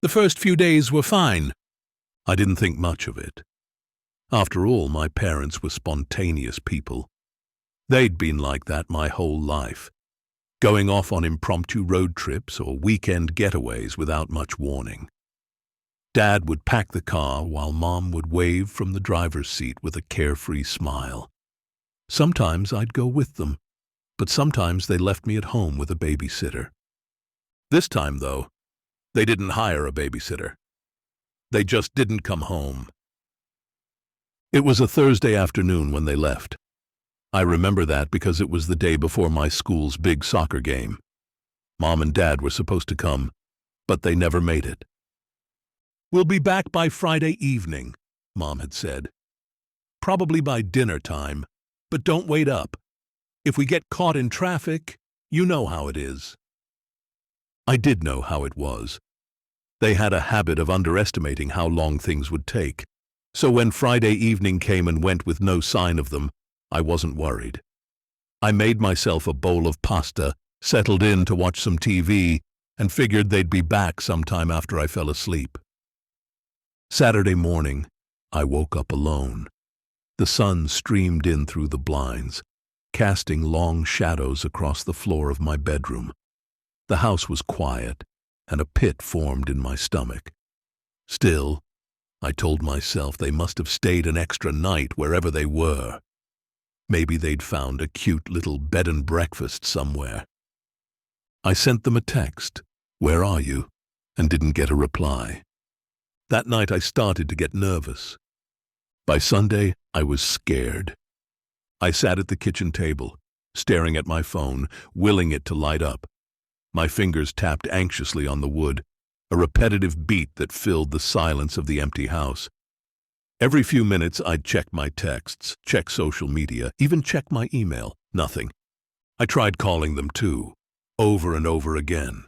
The first few days were fine. I didn't think much of it. After all, my parents were spontaneous people. They'd been like that my whole life, going off on impromptu road trips or weekend getaways without much warning. Dad would pack the car while Mom would wave from the driver's seat with a carefree smile. Sometimes I'd go with them, but sometimes they left me at home with a babysitter. This time, though, they didn't hire a babysitter. They just didn't come home. It was a Thursday afternoon when they left. I remember that because it was the day before my school's big soccer game. Mom and Dad were supposed to come, but they never made it. "We'll be back by Friday evening," Mom had said. "Probably by dinner time, but don't wait up. If we get caught in traffic, you know how it is." I did know how it was. They had a habit of underestimating how long things would take, so when Friday evening came and went with no sign of them, I wasn't worried. I made myself a bowl of pasta, settled in to watch some TV, and figured they'd be back sometime after I fell asleep. Saturday morning, I woke up alone. The sun streamed in through the blinds, casting long shadows across the floor of my bedroom. The house was quiet, and a pit formed in my stomach. Still, I told myself they must have stayed an extra night wherever they were. Maybe they'd found a cute little bed and breakfast somewhere. I sent them a text, "Where are you?" and didn't get a reply. That night I started to get nervous. By Sunday, I was scared. I sat at the kitchen table, staring at my phone, willing it to light up. My fingers tapped anxiously on the wood, a repetitive beat that filled the silence of the empty house. Every few minutes I'd check my texts, check social media, even check my email. Nothing. I tried calling them too, over and over again.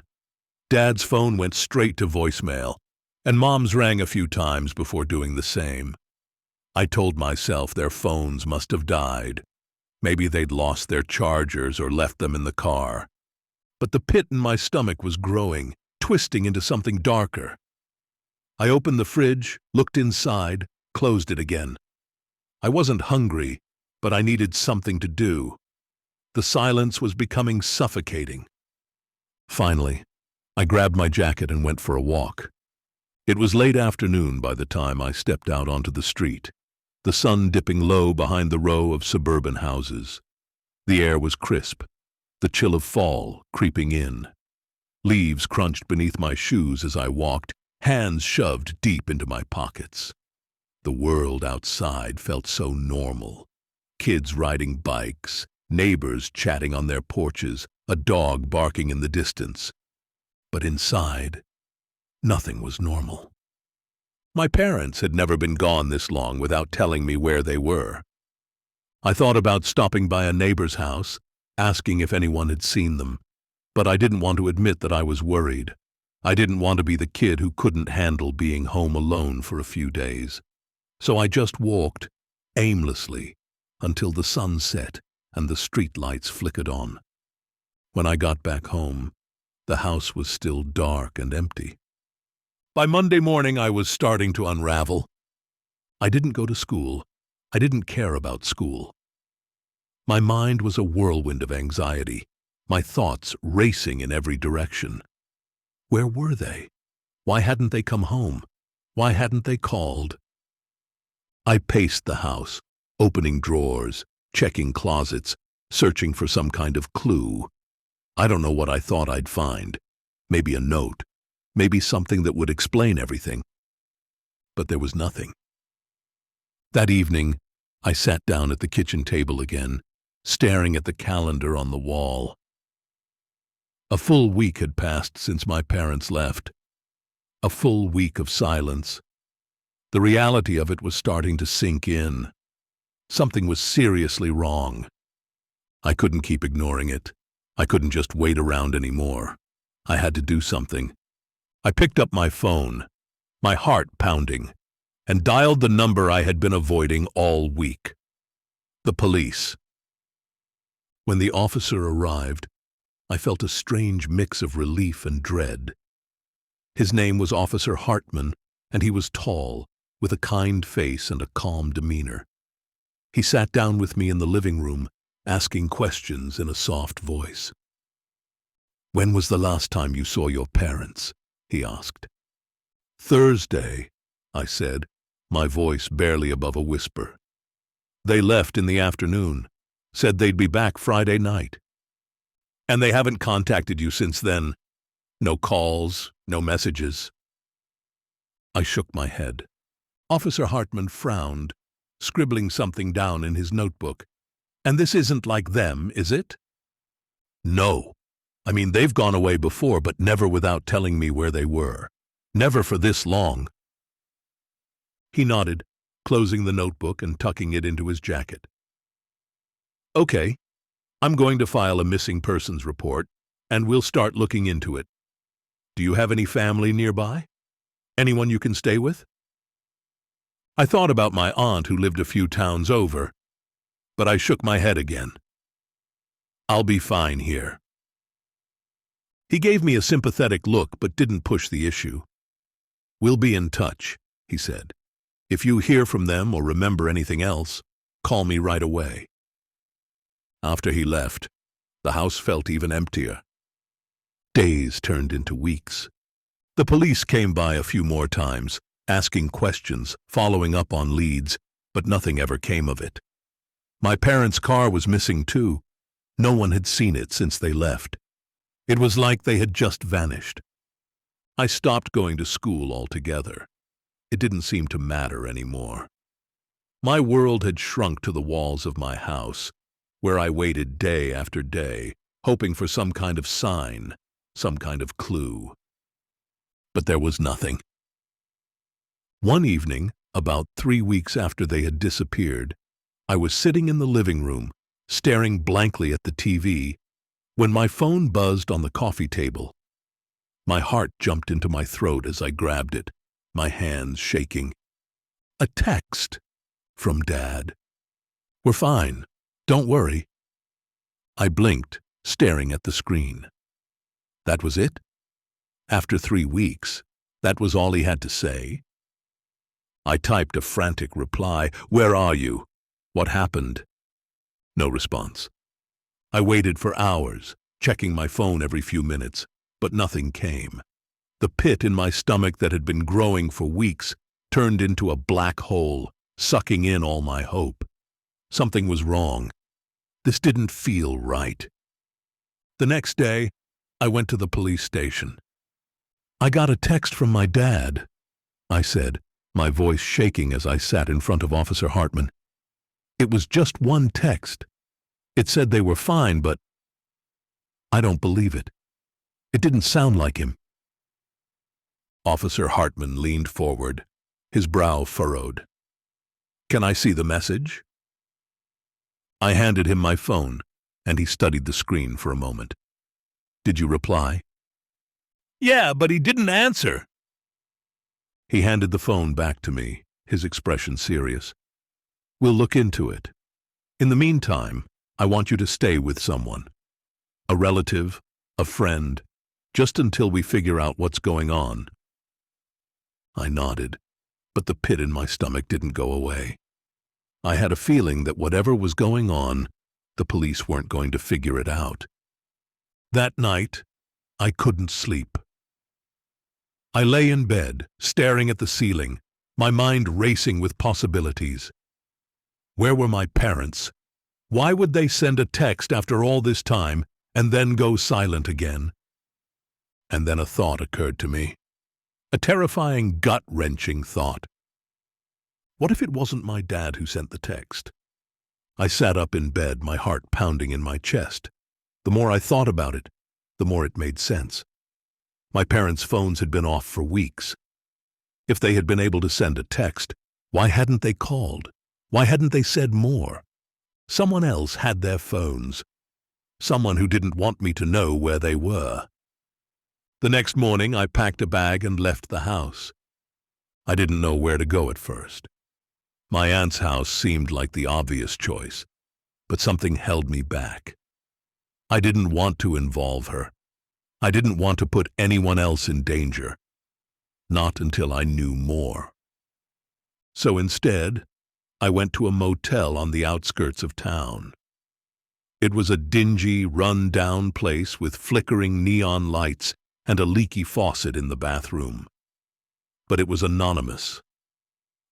Dad's phone went straight to voicemail, and Mom's rang a few times before doing the same. I told myself their phones must have died. Maybe they'd lost their chargers or left them in the car. But the pit in my stomach was growing, twisting into something darker. I opened the fridge, looked inside, closed it again. I wasn't hungry, but I needed something to do. The silence was becoming suffocating. Finally, I grabbed my jacket and went for a walk. It was late afternoon by the time I stepped out onto the street, the sun dipping low behind the row of suburban houses. The air was crisp, the chill of fall creeping in. Leaves crunched beneath my shoes as I walked, hands shoved deep into my pockets. The world outside felt so normal. Kids riding bikes, neighbors chatting on their porches, a dog barking in the distance. But inside, nothing was normal. My parents had never been gone this long without telling me where they were. I thought about stopping by a neighbor's house, asking if anyone had seen them, but I didn't want to admit that I was worried. I didn't want to be the kid who couldn't handle being home alone for a few days. So I just walked, aimlessly, until the sun set and the street lights flickered on. When I got back home, the house was still dark and empty. By Monday morning, I was starting to unravel. I didn't go to school. I didn't care about school. My mind was a whirlwind of anxiety, my thoughts racing in every direction. Where were they? Why hadn't they come home? Why hadn't they called? I paced the house, opening drawers, checking closets, searching for some kind of clue. I don't know what I thought I'd find. Maybe a note. Maybe something that would explain everything. But there was nothing. That evening, I sat down at the kitchen table again, staring at the calendar on the wall. A full week had passed since my parents left. A full week of silence. The reality of it was starting to sink in. Something was seriously wrong. I couldn't keep ignoring it. I couldn't just wait around anymore. I had to do something. I picked up my phone, my heart pounding, and dialed the number I had been avoiding all week. The police. When the officer arrived, I felt a strange mix of relief and dread. His name was Officer Hartman, and he was tall, with a kind face and a calm demeanor. He sat down with me in the living room, asking questions in a soft voice. "When was the last time you saw your parents?" he asked. "Thursday," I said, my voice barely above a whisper. "They left in the afternoon, said they'd be back Friday night." "And they haven't contacted you since then? No calls, no messages?" I shook my head. Officer Hartman frowned, scribbling something down in his notebook. "And this isn't like them, is it?" "No. I mean, they've gone away before, but never without telling me where they were. Never for this long." He nodded, closing the notebook and tucking it into his jacket. "Okay, I'm going to file a missing persons report, and we'll start looking into it. Do you have any family nearby? Anyone you can stay with?" I thought about my aunt who lived a few towns over, but I shook my head again. "I'll be fine here." He gave me a sympathetic look but didn't push the issue. "We'll be in touch," he said. "If you hear from them or remember anything else, call me right away." After he left, the house felt even emptier. Days turned into weeks. The police came by a few more times, asking questions, following up on leads, but nothing ever came of it. My parents' car was missing too. No one had seen it since they left. It was like they had just vanished. I stopped going to school altogether. It didn't seem to matter anymore. My world had shrunk to the walls of my house, where I waited day after day, hoping for some kind of sign, some kind of clue. But there was nothing. One evening, about 3 weeks after they had disappeared, I was sitting in the living room, staring blankly at the TV, when my phone buzzed on the coffee table. My heart jumped into my throat as I grabbed it, my hands shaking. A text from Dad. "We're fine. Don't worry." I blinked, staring at the screen. That was it? After 3 weeks, that was all he had to say? I typed a frantic reply. "Where are you? What happened?" No response. I waited for hours, checking my phone every few minutes, but nothing came. The pit in my stomach that had been growing for weeks turned into a black hole, sucking in all my hope. Something was wrong. This didn't feel right. The next day, I went to the police station. "I got a text from my dad," I said, my voice shaking as I sat in front of Officer Hartman. It was just one text. It said they were fine, but I don't believe it. It didn't sound like him. Officer Hartman leaned forward, his brow furrowed. "Can I see the message?" I handed him my phone, and he studied the screen for a moment. "Did you reply?" "Yeah, but he didn't answer." He handed the phone back to me, his expression serious. "We'll look into it. In the meantime, I want you to stay with someone. A relative, a friend, just until we figure out what's going on." I nodded, but the pit in my stomach didn't go away. I had a feeling that whatever was going on, the police weren't going to figure it out. That night, I couldn't sleep. I lay in bed, staring at the ceiling, my mind racing with possibilities. Where were my parents? Why would they send a text after all this time and then go silent again? And then a thought occurred to me. A terrifying, gut-wrenching thought. What if it wasn't my dad who sent the text? I sat up in bed, my heart pounding in my chest. The more I thought about it, the more it made sense. My parents' phones had been off for weeks. If they had been able to send a text, why hadn't they called? Why hadn't they said more? Someone else had their phones. Someone who didn't want me to know where they were. The next morning, I packed a bag and left the house. I didn't know where to go at first. My aunt's house seemed like the obvious choice, but something held me back. I didn't want to involve her. I didn't want to put anyone else in danger. Not until I knew more. So instead, I went to a motel on the outskirts of town. It was a dingy, run-down place with flickering neon lights and a leaky faucet in the bathroom. But it was anonymous,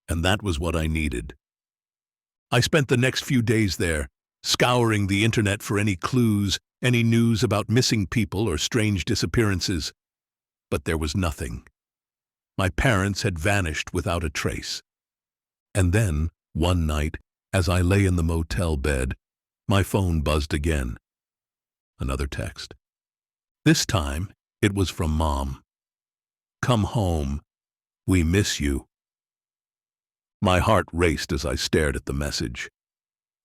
and that was what I needed. I spent the next few days there, scouring the internet for any clues, any news about missing people or strange disappearances. But there was nothing. My parents had vanished without a trace. And then, one night, as I lay in the motel bed, my phone buzzed again. Another text. This time, it was from Mom. "Come home. We miss you." My heart raced as I stared at the message.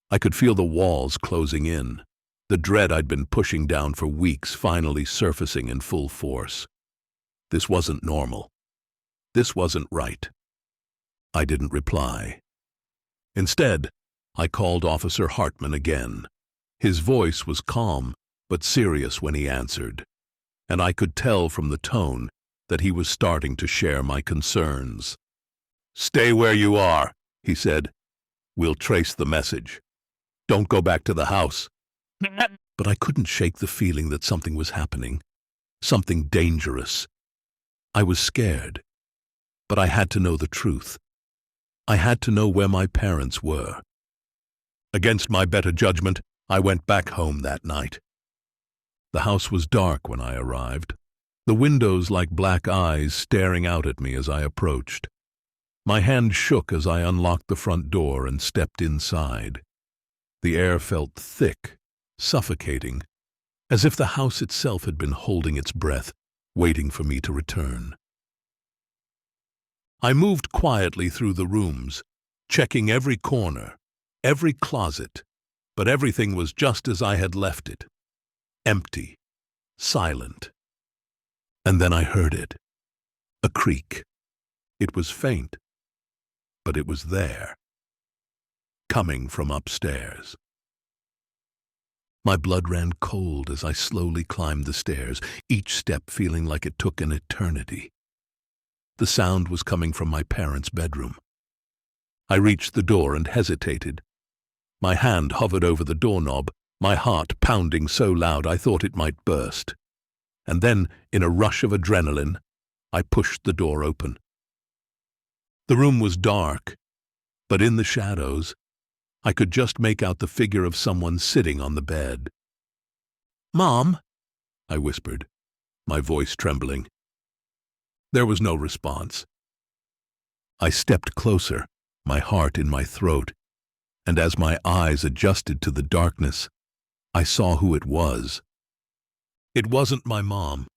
I could feel the walls closing in, the dread I'd been pushing down for weeks finally surfacing in full force. This wasn't normal. This wasn't right. I didn't reply. Instead, I called Officer Hartman again. His voice was calm but serious when he answered, and I could tell from the tone that he was starting to share my concerns. "Stay where you are," he said. "We'll trace the message. Don't go back to the house." But I couldn't shake the feeling that something was happening, something dangerous. I was scared, but I had to know the truth. I had to know where my parents were. Against my better judgment, I went back home that night. The house was dark when I arrived, the windows like black eyes staring out at me as I approached. My hand shook as I unlocked the front door and stepped inside. The air felt thick, suffocating, as if the house itself had been holding its breath, waiting for me to return. I moved quietly through the rooms, checking every corner, every closet, but everything was just as I had left it. Empty, silent. And then I heard it. A creak. It was faint, but it was there, coming from upstairs. My blood ran cold as I slowly climbed the stairs, each step feeling like it took an eternity. The sound was coming from my parents' bedroom. I reached the door and hesitated. My hand hovered over the doorknob, my heart pounding so loud I thought it might burst. And then, in a rush of adrenaline, I pushed the door open. The room was dark, but in the shadows, I could just make out the figure of someone sitting on the bed. "Mom," I whispered, my voice trembling. There was no response. I stepped closer, my heart in my throat, and as my eyes adjusted to the darkness, I saw who it was. It wasn't my mom.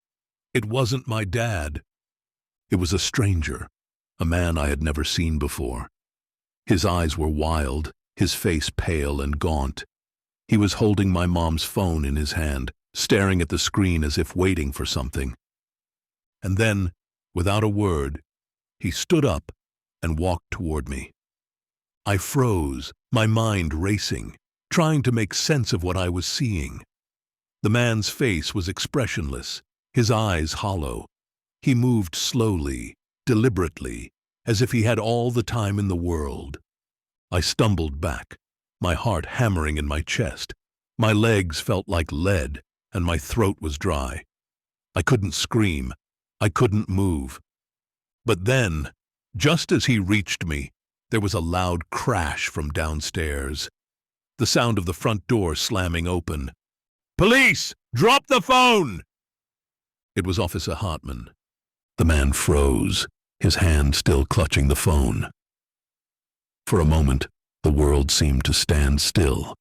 It wasn't my dad. It was a stranger, a man I had never seen before. His eyes were wild, his face pale and gaunt. He was holding my mom's phone in his hand, staring at the screen as if waiting for something. And then, without a word, he stood up and walked toward me. I froze, my mind racing, trying to make sense of what I was seeing. The man's face was expressionless, his eyes hollow. He moved slowly, deliberately, as if he had all the time in the world. I stumbled back, my heart hammering in my chest. My legs felt like lead, and my throat was dry. I couldn't scream. I couldn't move. But then, just as he reached me, there was a loud crash from downstairs. The sound of the front door slamming open. "Police! Drop the phone!" It was Officer Hartman. The man froze, his hand still clutching the phone. For a moment, the world seemed to stand still,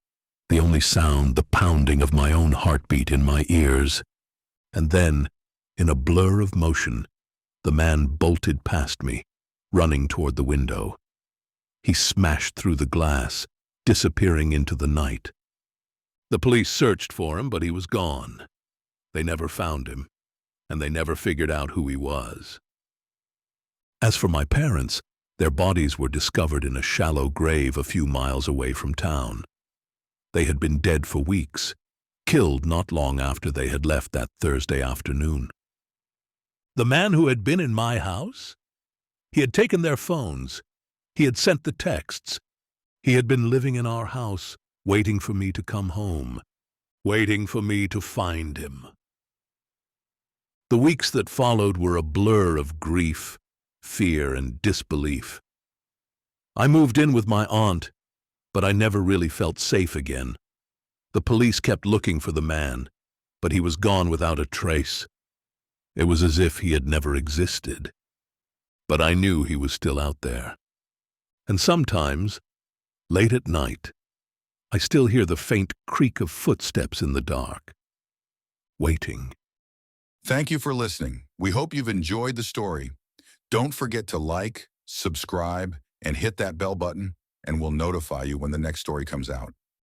the only sound the pounding of my own heartbeat in my ears. And then, in a blur of motion, the man bolted past me, running toward the window. He smashed through the glass, disappearing into the night. The police searched for him, but he was gone. They never found him, and they never figured out who he was. As for my parents, their bodies were discovered in a shallow grave a few miles away from town. They had been dead for weeks, killed not long after they had left that Thursday afternoon. The man who had been in my house? He had taken their phones. He had sent the texts. He had been living in our house, waiting for me to come home, waiting for me to find him. The weeks that followed were a blur of grief, fear, and disbelief. I moved in with my aunt, but I never really felt safe again. The police kept looking for the man, but he was gone without a trace. It was as if he had never existed. But I knew he was still out there. And sometimes, late at night, I still hear the faint creak of footsteps in the dark, waiting. Thank you for listening. We hope you've enjoyed the story. Don't forget to like, subscribe, and hit that bell button, and we'll notify you when the next story comes out.